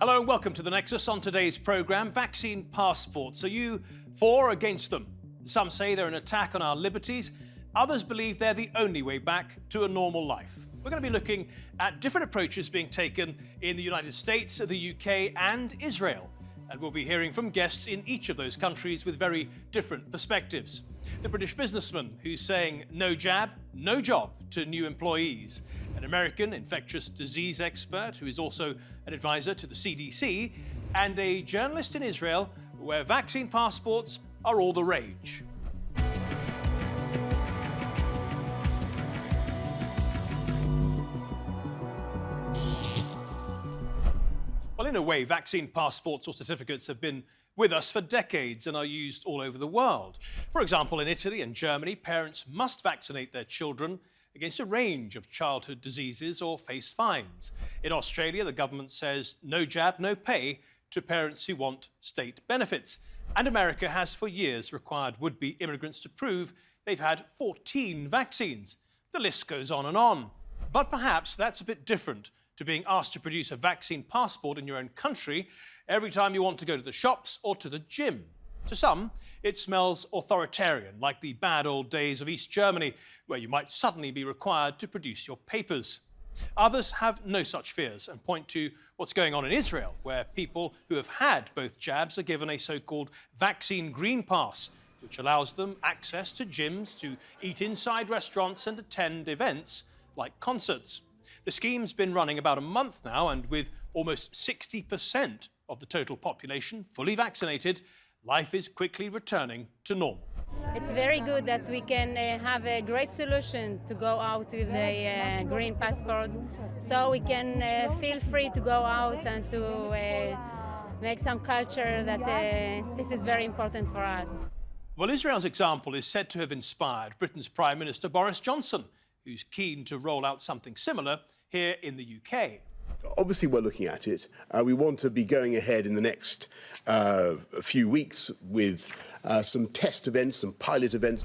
Hello and welcome to The Nexus. On today's programme, vaccine passports. Are you for or against them? Some say they're an attack on our liberties. Others believe they're the only way back to a normal life. We're going to be looking at different approaches being taken in the United States, the UK and Israel. And we'll be hearing from guests in each of those countries with very different perspectives. The British businessman who's saying no jab, no job to new employees. An American infectious disease expert who is also an advisor to the CDC. And a journalist in Israel where vaccine passports are all the rage. Well, in a way, vaccine passports or certificates have been with us for decades and are used all over the world. For example, in Italy and Germany, parents must vaccinate their children against a range of childhood diseases or face fines. In Australia, the government says no jab, no pay to parents who want state benefits. And America has for years required would-be immigrants to prove they've had 14 vaccines. The list goes on and on. But perhaps that's a bit different to being asked to produce a vaccine passport in your own country every time you want to go to the shops or to the gym. To some, it smells authoritarian, like the bad old days of East Germany, where you might suddenly be required to produce your papers. Others have no such fears and point to what's going on in Israel, where people who have had both jabs are given a so-called vaccine green pass, which allows them access to gyms, to eat inside restaurants and attend events like concerts. The scheme's been running about a month now, and with almost 60% of the total population fully vaccinated, life is quickly returning to normal. It's very good that we can have a great solution to go out with the green passport, so we can feel free to go out and to make some culture that this is very important for us. Well, Israel's example is said to have inspired Britain's Prime Minister Boris Johnson, who's keen to roll out something similar here in the UK. Obviously, we're looking at it. We want to be going ahead in the next few weeks with some test events, some pilot events.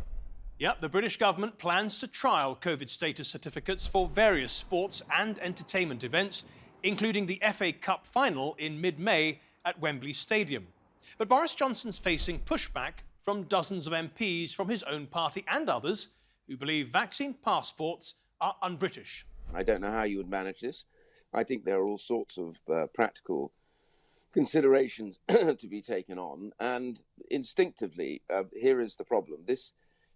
Yep, the British government plans to trial COVID status certificates for various sports and entertainment events, including the FA Cup final in mid-May at Wembley Stadium. But Boris Johnson's facing pushback from dozens of MPs from his own party and others who believe vaccine passports are un-British. I don't know how you would manage this. I think there are all sorts of practical considerations to be taken on. And instinctively, here is the problem.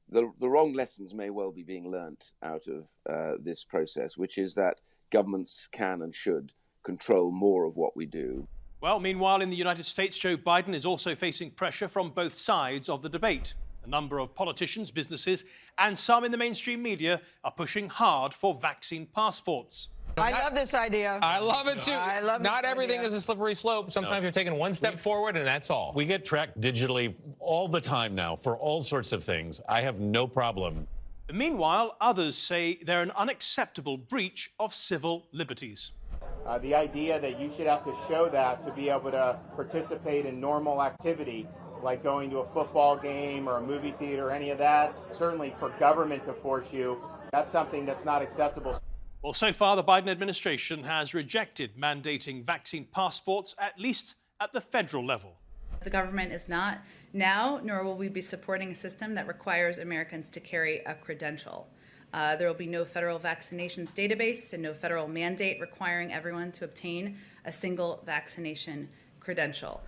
The wrong lessons may well be being learnt out of this process, which is that governments can and should control more of what we do. Well, meanwhile, in the United States, Joe Biden is also facing pressure from both sides of the debate. A number of politicians, businesses, and some in the mainstream media are pushing hard for vaccine passports. I love this idea. I love it too. I love Not this everything idea. is a slippery slope. Sometimes you're taking one step forward and that's all. We get tracked digitally all the time now for all sorts of things. I have no problem. Meanwhile, others say they're an unacceptable breach of civil liberties. The idea that you should have to show that to be able to participate in normal activity, like going to a football game or a movie theater, any of that, certainly for government to force you, that's something that's not acceptable. Well, so far, the Biden administration has rejected mandating vaccine passports, at least at the federal level. The government is not now, nor will we be supporting a system that requires Americans to carry a credential. There will be no federal vaccinations database and no federal mandate requiring everyone to obtain a single vaccination credential.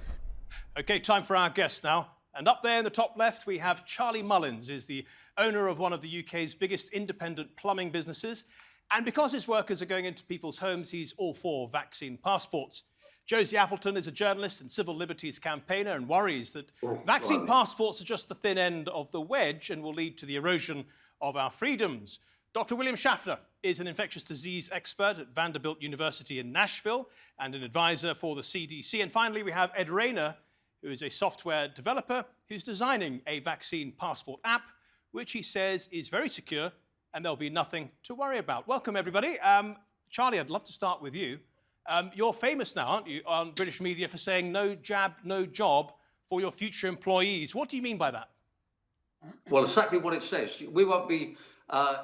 OK, time for our guest now. And up there in the top left, we have Charlie Mullins, is the owner of one of the UK's biggest independent plumbing businesses. And because his workers are going into people's homes, he's all for vaccine passports. Josie Appleton is a journalist and civil liberties campaigner and worries that vaccine passports are just the thin end of the wedge and will lead to the erosion of our freedoms. Dr. William Schaffner is an infectious disease expert at Vanderbilt University in Nashville and an advisor for the CDC. And finally, we have Ed Rayner, who is a software developer who's designing a vaccine passport app, which he says is very secure and there'll be nothing to worry about. Welcome, everybody. Charlie, I'd love to start with you. You're famous now, aren't you, on British media for saying no jab, no job for your future employees. What do you mean by that? Well, exactly what it says. We won't be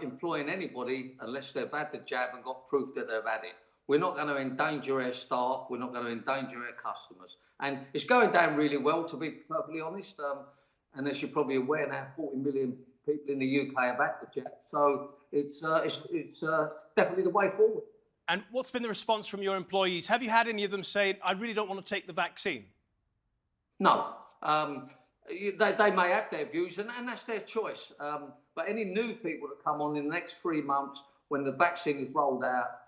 employing anybody unless they've had the jab and got proof that they've had it. We're not going to endanger our staff. We're not going to endanger our customers. And it's going down really well, to be perfectly honest. And as you're probably aware now, 40 million people in the UK have had the jab. So it's definitely the way forward. And what's been the response from your employees? Have you had any of them say, I really don't want to take the vaccine? No. They may have their views, and that's their choice. But any new people that come on in the next 3 months when the vaccine is rolled out,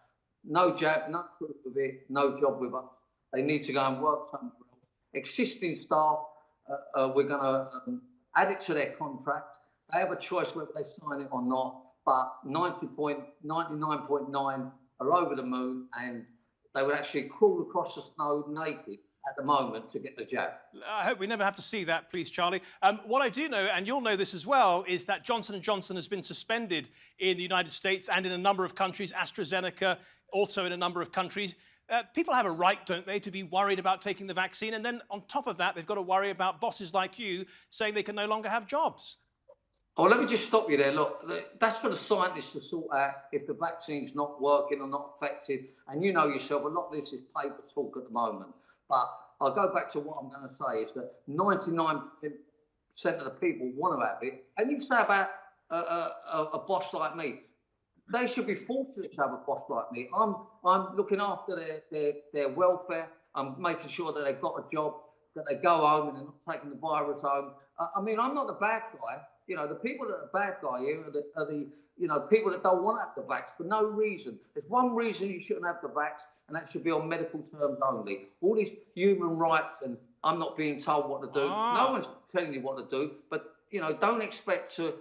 no jab, no proof of it, no job with us. They need to go and work somewhere else. Existing staff, we're going to add it to their contract. They have a choice whether they sign it or not, but 99.9 are over the moon, and they would actually crawl across the snow naked at the moment to get the jab. I hope we never have to see that, please, Charlie. What I do know, and you'll know this as well, is that Johnson & Johnson has been suspended in the United States and in a number of countries, AstraZeneca also in a number of countries. People have a right, don't they, to be worried about taking the vaccine, and then on top of that, they've got to worry about bosses like you saying they can no longer have jobs. Oh, let me just stop you there. Look, that's for the scientists to sort out if the vaccine's not working or not effective. And you know yourself, a lot of this is paper talk at the moment. But I'll go back to what I'm going to say is that 99% of the people want to have it. And you say about a boss like me, they should be fortunate to have a boss like me. I'm looking after their welfare. I'm making sure that they've got a job, that they go home and they're not taking the virus home. I mean, I'm not the bad guy. You know, the people that are bad guy here are the people that don't want to have the vax for no reason. There's one reason you shouldn't have the vax, and that should be on medical terms only. All these human rights and I'm not being told what to do. No one's telling you what to do, but, don't expect to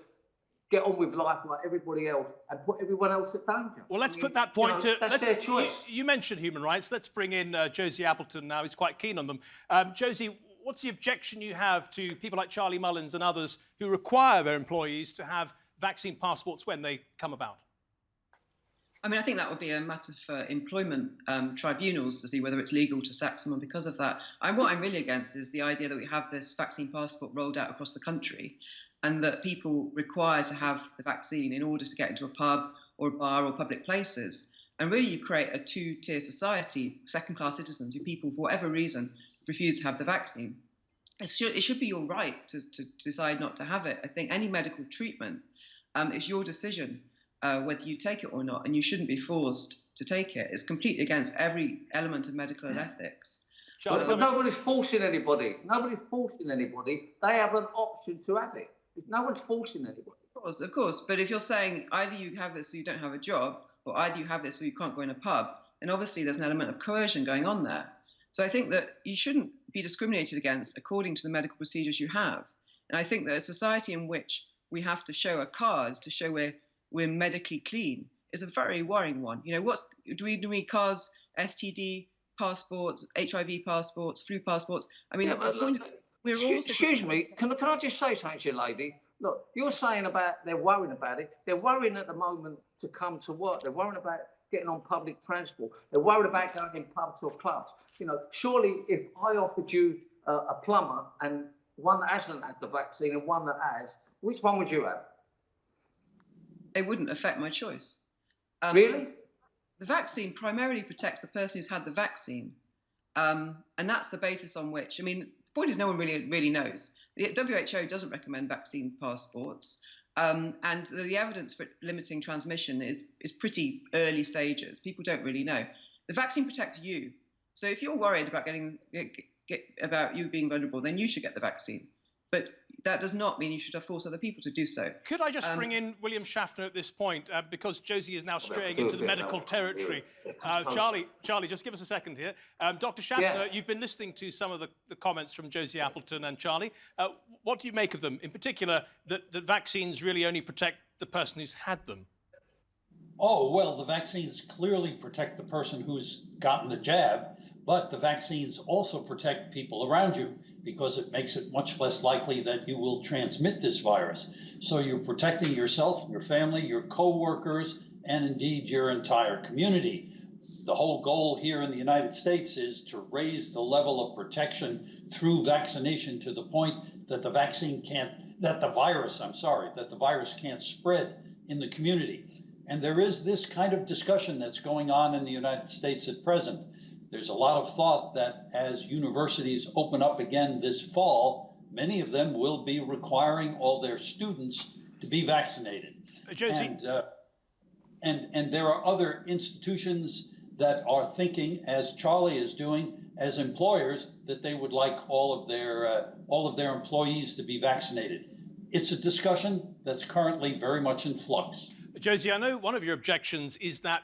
get on with life like everybody else and put everyone else at danger. Well, let's put that point to... That's their choice. You mentioned human rights. Let's bring in Josie Appleton now. He's quite keen on them. Josie, what's the objection you have to people like Charlie Mullins and others who require their employees to have vaccine passports when they come about? I mean, I think that would be a matter for employment tribunals to see whether it's legal to sack someone because of that. What I'm really against is the idea that we have this vaccine passport rolled out across the country and that people require to have the vaccine in order to get into a pub or a bar or public places. And really you create a two-tier society, second-class citizens, who people, for whatever reason, refuse to have the vaccine. It should be your right to decide not to have it. I think any medical treatment, it's your decision whether you take it or not, and you shouldn't be forced to take it. It's completely against every element of medical ethics. But nobody's forcing anybody. Nobody's forcing anybody. They have an option to have it. No one's forcing anybody. Of course. But if you're saying either you have this or you don't have a job, or either you have this or you can't go in a pub, then obviously there's an element of coercion going on there. So I think that you shouldn't be discriminated against according to the medical procedures you have. And I think that a society in which we have to show a card to show we're medically clean is a very worrying one. Do we need cards, STD passports, HIV passports, flu passports? I mean, excuse me, can I just say something to you, lady? Look, you're saying about they're worrying about it. They're worrying at the moment to come to work. They're worrying about getting on public transport. They're worried about going in pubs or clubs. Surely if I offered you a plumber and one that hasn't had the vaccine and one that has, which one would you have? It wouldn't affect my choice. Really? The vaccine primarily protects the person who's had the vaccine. And that's the basis on which, the point is no one really knows. The WHO doesn't recommend vaccine passports. And the evidence for limiting transmission is pretty early stages. People don't really know. The vaccine protects you. So if you're worried about about you being vulnerable, then you should get the vaccine. But that does not mean you should force other people to do so. Could I just bring in William Schaffner at this point, because Josie is now straying into the medical territory. Charlie, just give us a second here. Dr. Schaffner, you've been listening to some of the comments from Josie Appleton and Charlie. What do you make of them? In particular, that vaccines really only protect the person who's had them. Oh, well, the vaccines clearly protect the person who's gotten the jab, but the vaccines also protect people around you because it makes it much less likely that you will transmit this virus. So you're protecting yourself, your family, your co-workers, and indeed your entire community. The whole goal here in the United States is to raise the level of protection through vaccination to the point that the virus can't spread in the community. And there is this kind of discussion that's going on in the United States at present. There's a lot of thought that as universities open up again this fall, many of them will be requiring all their students to be vaccinated. Josie. And there are other institutions that are thinking, as Charlie is doing, as employers, that they would like all of their employees to be vaccinated. It's a discussion that's currently very much in flux. Josie, I know one of your objections is that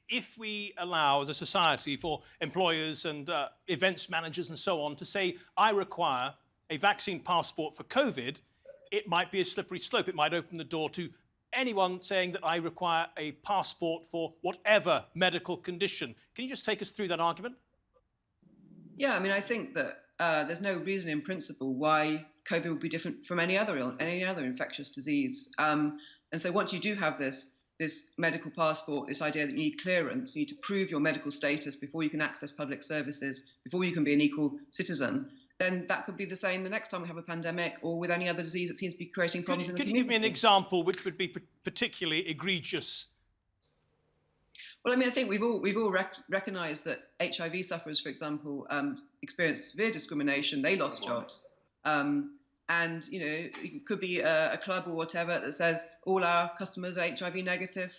if we allow as a society for employers and events managers and so on to say, I require a vaccine passport for COVID, it might be a slippery slope. It might open the door to anyone saying that I require a passport for whatever medical condition. Can you just take us through that argument? Yeah, I mean, I think that there's no reason in principle why COVID would be different from any other infectious disease. And so once you do have this medical passport, this idea that you need clearance, you need to prove your medical status before you can access public services, before you can be an equal citizen, then that could be the same the next time we have a pandemic or with any other disease that seems to be creating problems in the community. Could you give me an example which would be particularly egregious? Well, I mean, I think we've all recognised that HIV sufferers, for example, experienced severe discrimination. They lost jobs. And, you know, it could be a club or whatever that says all our customers are HIV negative,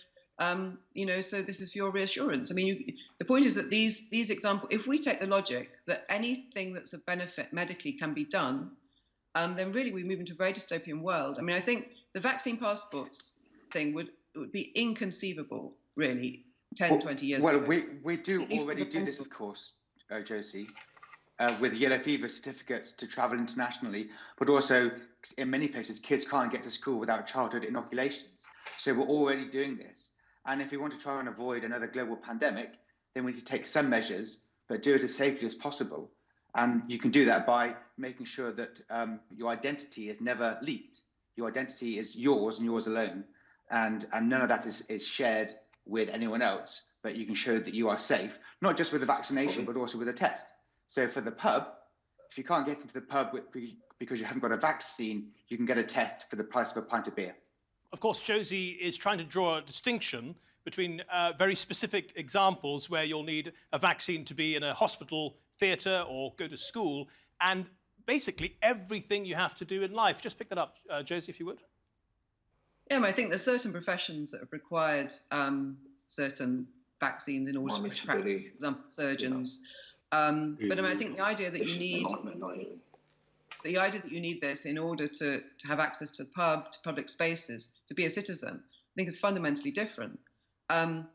you know, so this is for your reassurance. I mean, the point is that these examples, if we take the logic that anything that's a benefit medically can be done, then really we move into a very dystopian world. I mean, I think the vaccine passports thing would be inconceivable, really, 10, 20 years ago. Well, we do already do this, of course, Josie. With yellow fever certificates to travel internationally, but also in many places, kids can't get to school without childhood inoculations. So we're already doing this. And if we want to try and avoid another global pandemic, then we need to take some measures, but do it as safely as possible. And you can do that by making sure that your identity is never leaked. Your identity is yours and yours alone. And none of that is shared with anyone else, but you can show that you are safe, not just with the vaccination, but also with a test. So for the pub, if you can't get into the pub because you haven't got a vaccine, you can get a test for the price of a pint of beer. Of course, Josie is trying to draw a distinction between very specific examples where you'll need a vaccine to be in a hospital, theatre or go to school, and basically everything you have to do in life. Just pick that up, Josie, if you would. Yeah, I think there's certain professions that have required certain vaccines in order to practice, for example, surgeons. But I mean, I think the idea that you need this in order to have access to the pub, to public spaces, to be a citizen, I think is fundamentally different. I mean,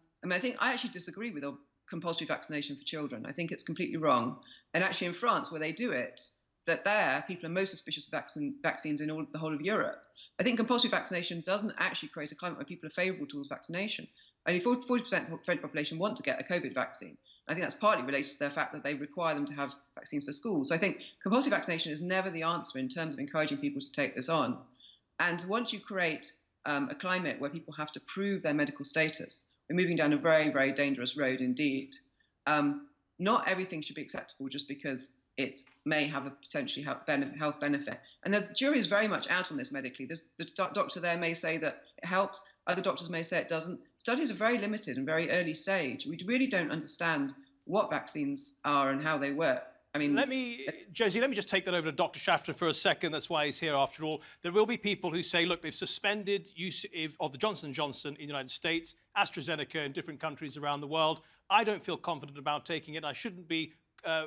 I actually disagree with compulsory vaccination for children. I think it's completely wrong. And actually in France, where they do it, that there people are most suspicious of vaccines in the whole of Europe. I think compulsory vaccination doesn't actually create a climate where people are favourable towards vaccination. Only 40% of the French population want to get a COVID vaccine. I think that's partly related to the fact that they require them to have vaccines for schools. So I think compulsory vaccination is never the answer in terms of encouraging people to take this on. And once you create a climate where people have to prove their medical status, we're moving down a very, very dangerous road indeed. Not everything should be acceptable just because it may have a potentially health benefit. And the jury is very much out on this medically. The doctor there may say that it helps. Other doctors may say it doesn't. Studies are very limited and very early stage. We really don't understand what vaccines are and how they work. I mean, Josie, let me just take that over to Dr. Shafter for a second. That's why he's here after all. There will be people who say, look, they've suspended use of the Johnson & Johnson in the United States, AstraZeneca in different countries around the world. I don't feel confident about taking it. I shouldn't be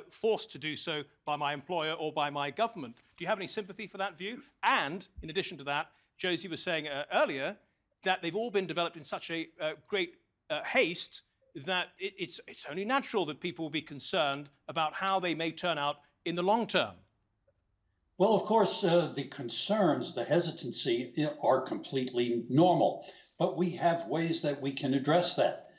forced to do so by my employer or by my government. Do you have any sympathy for that view? And in addition to that, Josie was saying earlier that they've all been developed in such a great haste that it's only natural that people will be concerned about how they may turn out in the long term. Well, of course, the concerns, the hesitancy are completely normal, but we have ways that we can address that.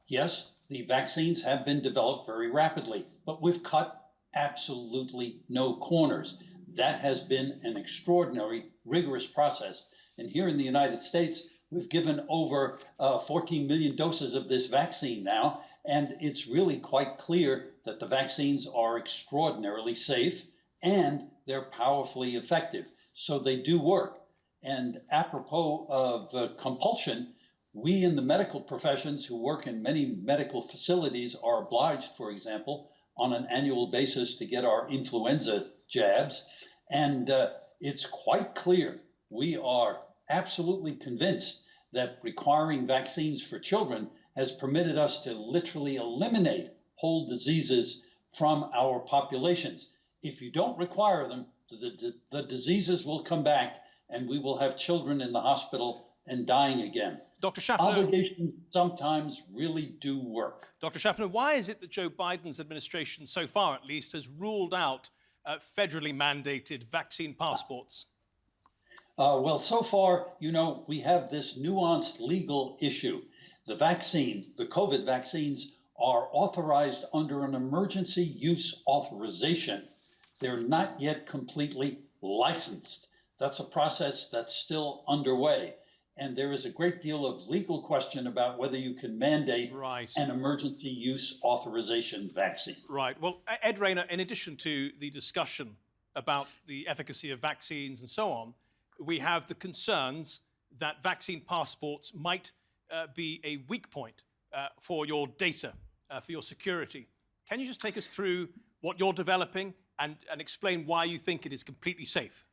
Yes, the vaccines have been developed very rapidly, but we've cut absolutely no corners. That has been an extraordinary, rigorous process. And here in the United States, we've given over 14 million doses of this vaccine now, and it's really quite clear that the vaccines are extraordinarily safe and they're powerfully effective. So they do work. And apropos of compulsion, We in the medical professions who work in many medical facilities are obliged, for example, on an annual basis to get our influenza jabs. And it's quite clear, we are absolutely convinced that requiring vaccines for children has permitted us to literally eliminate whole diseases from our populations. If you don't require them, the diseases will come back and we will have children in the hospital and dying again. Dr. Schaffner, obligations sometimes really do work. Dr. Schaffner, why is it that Joe Biden's administration, so far at least, has ruled out federally mandated vaccine passports? Well, so far, you know, we have this nuanced legal issue. The COVID vaccines are authorized under an emergency use authorization. They're not yet completely licensed. That's a process that's still underway. And there is a great deal of legal question about whether you can mandate an emergency use authorization vaccine. Right. Well, Ed Rayner, in addition to the discussion about the efficacy of vaccines and so on, we have the concerns that vaccine passports might be a weak point for your data, for your security. Can you just take us through what you're developing and explain why you think it is completely safe?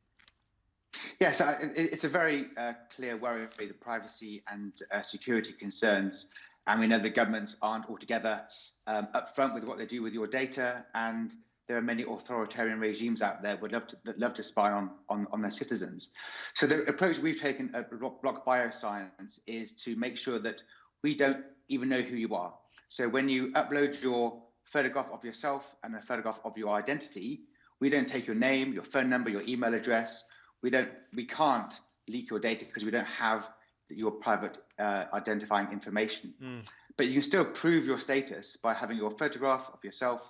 Yes, it's a very clear worry, the privacy and security concerns. And we know the governments aren't altogether upfront with what they do with your data. And there are many authoritarian regimes out there that love to spy on their citizens. So the approach we've taken at Block Bioscience is to make sure that we don't even know who you are. So when you upload your photograph of yourself and a photograph of your identity, we don't take your name, your phone number, your email address. We can't leak your data because we don't have your private identifying information. But you can still prove your status by having your photograph of yourself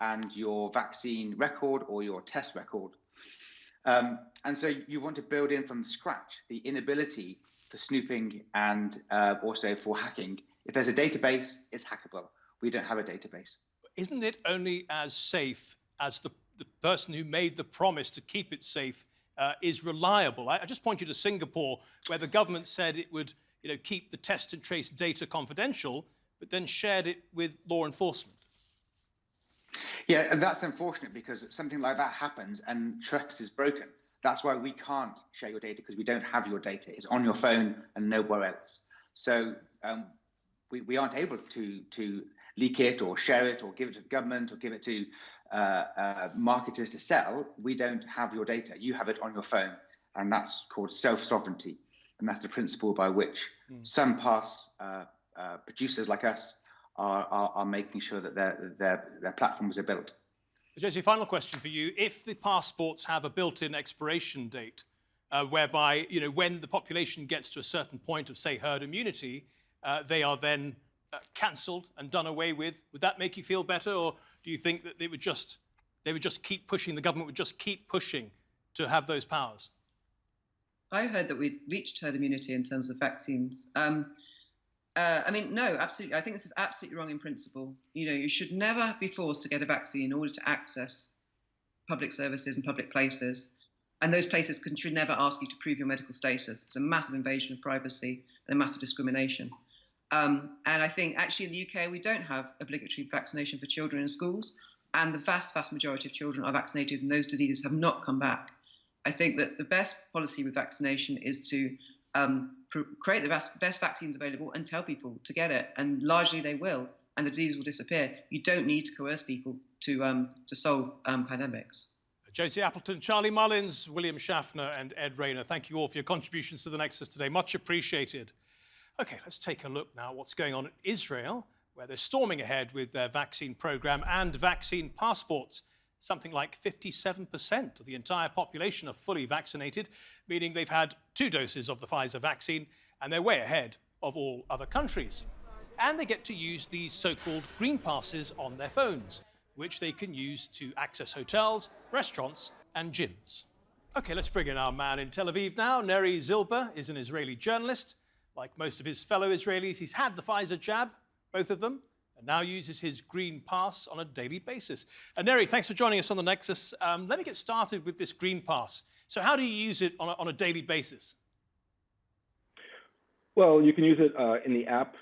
and your vaccine record or your test record. And so you want to build in from scratch the inability for snooping and also for hacking. If there's a database, it's hackable. We don't have a database. Isn't it only as safe as the person who made the promise to keep it safe is reliable? I just point you to Singapore, where the government said it would keep the test and trace data confidential, but then shared it with law enforcement. Yeah, and that's unfortunate because something like that happens and trust is broken. That's why we can't share your data, because we don't have your data. It's on your phone and nowhere else. So we aren't able to leak it or share it or give it to the government or give it to marketers to sell. We don't have your data. You have it on your phone, and that's called self-sovereignty. And that's the principle by which some producers like us are making sure that their platforms are built. Josie, final question for you. If the passports have a built-in expiration date, whereby when the population gets to a certain point of, say, herd immunity, they are then cancelled and done away with, would that make you feel better, or do you think that they would just keep pushing, the government would just keep pushing to have those powers? I heard that we'd reached herd immunity in terms of vaccines. I mean, no, absolutely. I think this is absolutely wrong in principle. You should never be forced to get a vaccine in order to access public services and public places. And those places should never ask you to prove your medical status. It's a massive invasion of privacy and a massive discrimination. And I think actually in the UK, we don't have obligatory vaccination for children in schools. And the vast, vast majority of children are vaccinated and those diseases have not come back. I think that the best policy with vaccination is to create the best vaccines available and tell people to get it. And largely they will, and the disease will disappear. You don't need to coerce people to solve pandemics. Josie Appleton, Charlie Mullins, William Schaffner and Ed Rayner, thank you all for your contributions to the Nexus today. Much appreciated. OK, let's take a look now at what's going on in Israel, where they're storming ahead with their vaccine program and vaccine passports. Something like 57% of the entire population are fully vaccinated, meaning they've had 2 doses of the Pfizer vaccine, and they're way ahead of all other countries. And they get to use these so-called green passes on their phones, which they can use to access hotels, restaurants, and gyms. OK, let's bring in our man in Tel Aviv now. Neri Zilber is an Israeli journalist. Like most of his fellow Israelis, he's had the Pfizer jab, both of them, and now uses his green pass on a daily basis. Neri, thanks for joining us on the Nexus. Let me get started with this green pass. So how do you use it on a daily basis? Well, you can use it in the app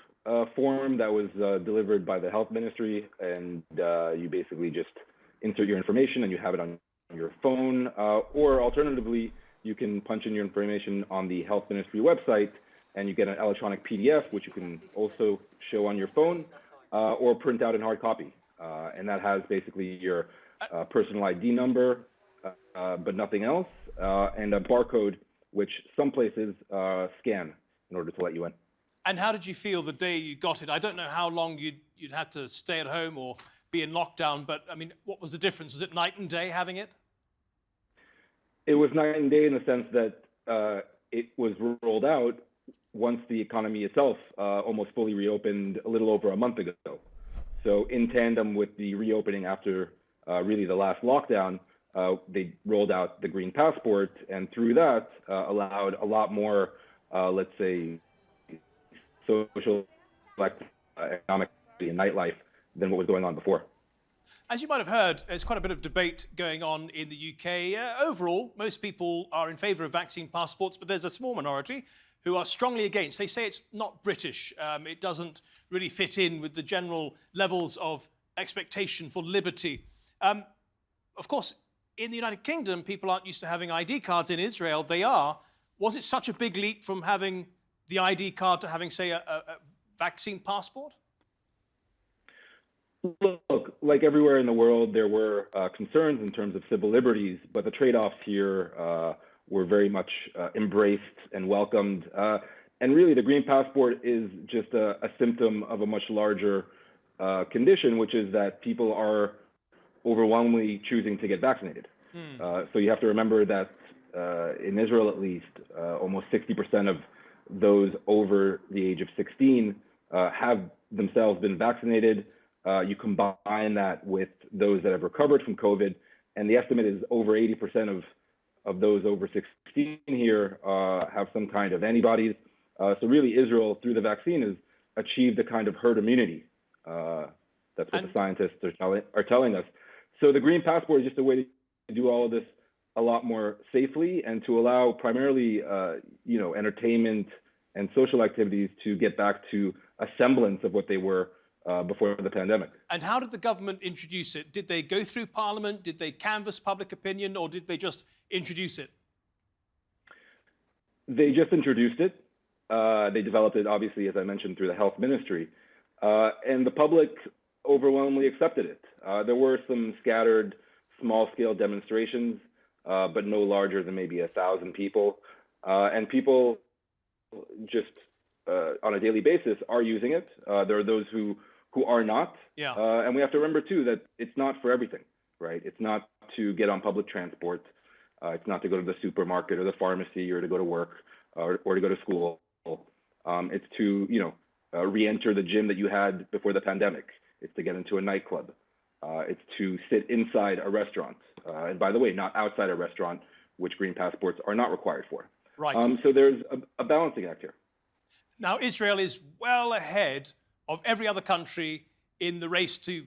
form that was delivered by the health ministry, and you basically just insert your information and you have it on your phone. Or alternatively, you can punch in your information on the health ministry website and you get an electronic PDF, which you can also show on your phone or print out in hard copy. And that has basically your personal ID number, but nothing else, and a barcode, which some places scan in order to let you in. And how did you feel the day you got it? I don't know how long you'd had to stay at home or be in lockdown, but I mean, what was the difference? Was it night and day having it? It was night and day in the sense that it was rolled out once the economy itself almost fully reopened a little over a month ago. So in tandem with the reopening after really the last lockdown, they rolled out the green passport, and through that allowed a lot more, let's say, social, economic, and nightlife than what was going on before. As you might have heard, there's quite a bit of debate going on in the UK. Overall, most people are in favour of vaccine passports, but there's a small minority who are strongly against. They say it's not British. It doesn't really fit in with the general levels of expectation for liberty. Of course, in the United Kingdom, people aren't used to having ID cards. In Israel, they are. Was it such a big leap from having the ID card to having, say, a vaccine passport? Look, like everywhere in the world, there were concerns in terms of civil liberties, but the trade-offs here were very much embraced and welcomed. And really, the green passport is just a symptom of a much larger condition, which is that people are overwhelmingly choosing to get vaccinated. So you have to remember that in Israel, at least, almost 60% of those over the age of 16 have themselves been vaccinated. You combine that with those that have recovered from COVID, and the estimate is over 80% of those over 16 here have some kind of antibodies. So really, Israel, through the vaccine, has achieved a kind of herd immunity. That's what the scientists are telling us. So the green passport is just a way to do all of this a lot more safely and to allow primarily, entertainment and social activities to get back to a semblance of what they were before the pandemic. And how did the government introduce it? Did they go through Parliament? Did they canvass public opinion, or did they just introduce it? They just introduced it. They developed it, obviously, as I mentioned, through the health ministry. And the public overwhelmingly accepted it. There were some scattered small-scale demonstrations, but no larger than maybe 1,000 people. And people just on a daily basis are using it. There are those who are not. Yeah. And we have to remember, too, that it's not for everything, right? It's not to get on public transport. It's not to go to the supermarket or the pharmacy or to go to work or to go to school. It's to, re-enter the gym that you had before the pandemic. It's to get into a nightclub. It's to sit inside a restaurant. And by the way, not outside a restaurant, which green passports are not required for. Right. So there's a balancing act here. Now, Israel is well ahead of every other country in the race to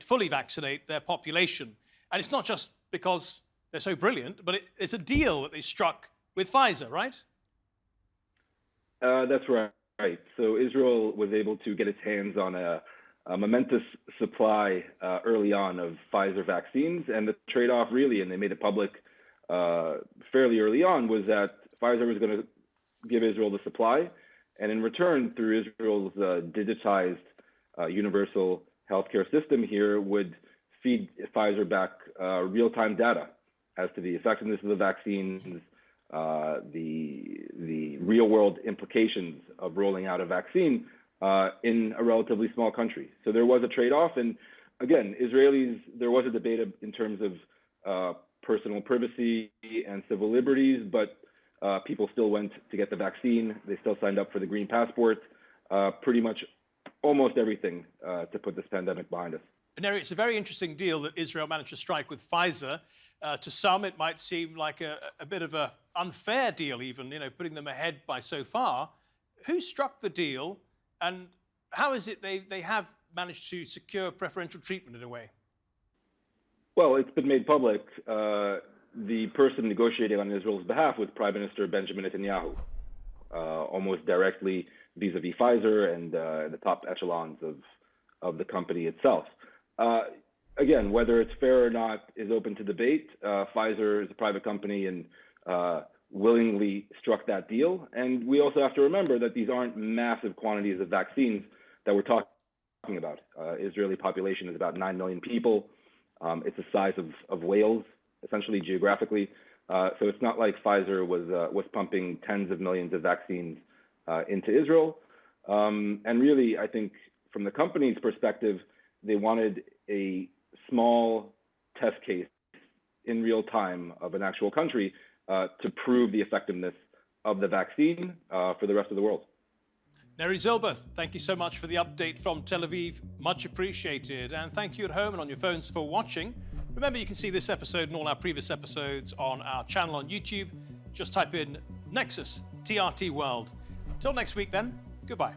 fully vaccinate their population. And it's not just because they're so brilliant, but it's a deal that they struck with Pfizer, right? That's right. So Israel was able to get its hands on a momentous supply early on of Pfizer vaccines. And the trade-off really, and they made it public fairly early on, was that Pfizer was going to give Israel the supply. And in return, through Israel's digitized universal healthcare system here, would feed Pfizer back real-time data as to the effectiveness of the vaccines, the real-world implications of rolling out a vaccine in a relatively small country. So there was a trade-off. And again, Israelis, there was a debate in terms of personal privacy and civil liberties, but people still went to get the vaccine. They still signed up for the green passport, pretty much almost everything to put this pandemic behind us. Neri, it's a very interesting deal that Israel managed to strike with Pfizer. To some, it might seem like a bit of an unfair deal even, putting them ahead by so far. Who struck the deal, and how is it they have managed to secure preferential treatment in a way? Well, it's been made public. The person negotiating on Israel's behalf was Prime Minister Benjamin Netanyahu. almost directly vis-a-vis Pfizer and the top echelons of the company itself. Again, whether it's fair or not is open to debate. Pfizer is a private company and willingly struck that deal. And we also have to remember that these aren't massive quantities of vaccines that we're talking about. Israeli population is about 9 million people. It's the size of Wales, essentially geographically. So it's not like Pfizer was pumping tens of millions of vaccines into Israel. And really, I think from the company's perspective, they wanted a small test case in real time of an actual country to prove the effectiveness of the vaccine for the rest of the world. Neri Zilberth, thank you so much for the update from Tel Aviv. Much appreciated. And thank you at home and on your phones for watching. Remember, you can see this episode and all our previous episodes on our channel on YouTube. Just type in Nexus TRT World. Till next week then, goodbye.